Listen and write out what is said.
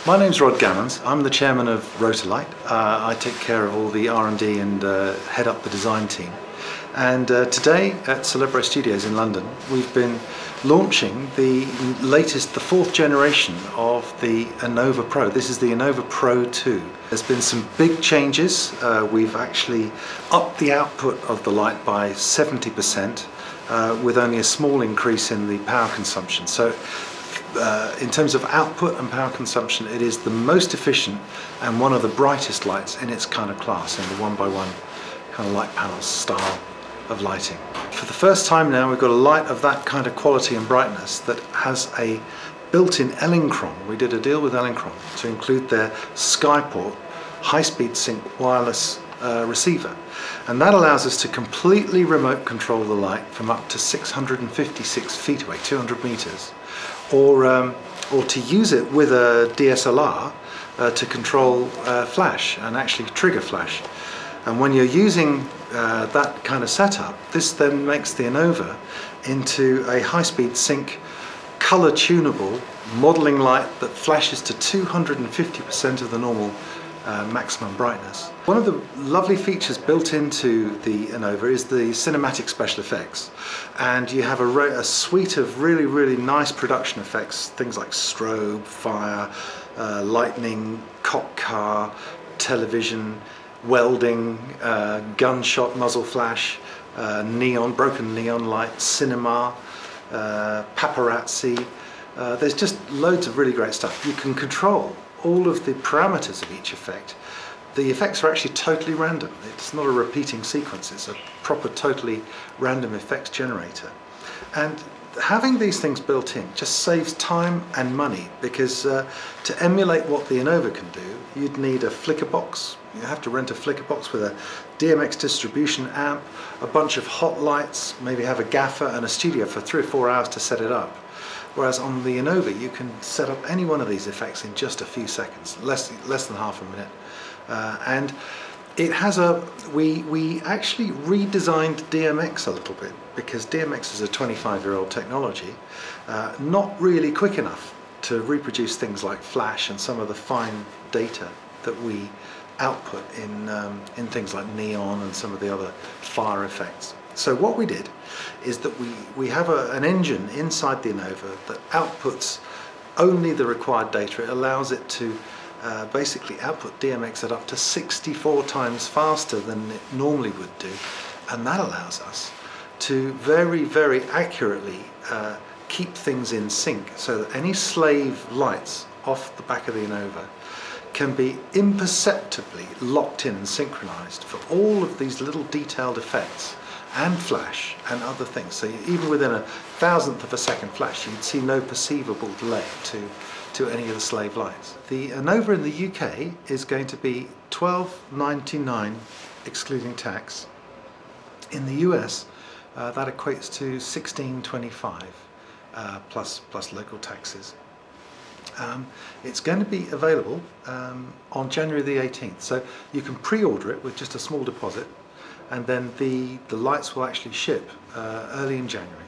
My name's Rod Gammons. I'm the chairman of Rotolight. I take care of all the R&D and head up the design team. And today at Celebre Studios in London, we've been launching the latest, the fourth generation of the Anova Pro. This is the Anova Pro 2. There's been some big changes. We've actually upped the output of the light by 70%, with only a small increase in the power consumption. So in terms of output and power consumption, it is the most efficient and one of the brightest lights in its kind of class, in the one-by-one kind of light panel style of lighting. For the first time now, we've got a light of that kind of quality and brightness that has a built-in Elinchron. We did a deal with Elinchron to include their Skyport high-speed sync wireless receiver, and that allows us to completely remote control the light from up to 656 feet away, 200 meters, or to use it with a DSLR to control flash and actually trigger flash. And when you're using that kind of setup, this then makes the Anova into a high-speed sync, color tunable modeling light that flashes to 250% of the normal maximum brightness. One of the lovely features built into the Anova is the cinematic special effects, and you have a suite of really nice production effects, things like strobe, fire, lightning, cop car, television, welding, gunshot muzzle flash, neon, broken neon light, cinema, paparazzi. There's just loads of really great stuff. You can control all of the parameters of each effect. The effects are actually totally random. It's not a repeating sequence, it's a proper totally random effects generator. And having these things built in just saves time and money, because to emulate what the Anova can do, you'd need a flicker box. You have to rent a flicker box with a DMX distribution amp, a bunch of hot lights, maybe have a gaffer and a studio for 3 or 4 hours to set it up. Whereas on the Anova, you can set up any one of these effects in just a few seconds, less than half a minute. And it has we actually redesigned DMX a little bit, because DMX is a 25-year-old technology, not really quick enough to reproduce things like flash and some of the fine data that we output in things like neon and some of the other fire effects. So what we did is that we have an engine inside the Anova that outputs only the required data. It allows it to basically output DMX at up to 64 times faster than it normally would do, and that allows us to very accurately keep things in sync, so that any slave lights off the back of the Anova can be imperceptibly locked in and synchronized for all of these little detailed effects and flash and other things. So even within a thousandth of a second flash, you'd see no perceivable delay to any of the slave lights. The Anova in the UK is going to be $12.99 excluding tax. In the US, that equates to $16.25 plus local taxes. It's going to be available on January the 18th, so you can pre-order it with just a small deposit, and then the lights will actually ship early in January.